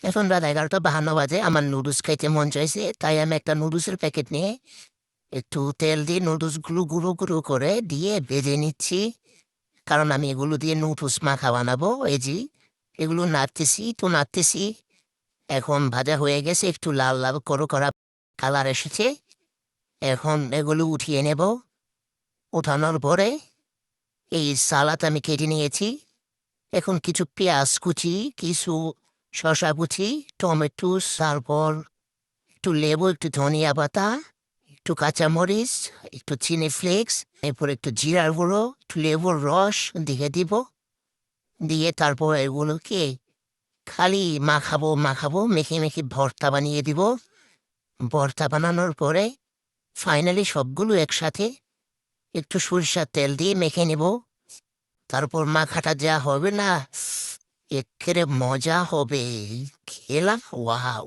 এখন রাত 11:52 বাজে। আমার নুডলস খাইতে মন চাইছে। তাই আমি একটা নুডলসের প্যাকেট নিয়ে একটু তেল দিয়ে নুডলসগুলো গুঁড়ো, গুঁড়ো করে দিয়ে ভেজে নিচ্ছি। কারণ আমি এগুলো দিয়ে নুডলস মাখা বানাবো। এই যে এগুলো নাড়তেছি। এখন ভাজা হয়ে গেছে। একটু লাল, লাল করা কালার এসেছে। এখন এগুলো উঠিয়ে নেব। উঠানোর পরে এই সালাদ আমি কেটে নিয়েছি। এখন কিছু পেঁয়াজ কুচি, কিছু শসা কুচি, টমেটো, তারপর একটু লেবু, একটু ধনিয়া পাতা, একটু কাঁচামরিচ, একটু চিনি ফ্লেক্স, এরপর একটু জিরার গুঁড়ো, একটু লেবুর রস দিয়ে দিব। দিয়ে তারপর এগুলোকে খালি মাখাবো, মেখে ভর্তা বানিয়ে দিব। ভর্তা বানানোর পরে ফাইনালি সবগুলো একসাথে একটু সরিষার তেল দিয়ে মেখে নেব। তারপর মাখাটা যা হবে না, এক্কেরে মজা হবে। খেলাম, ওয়াও!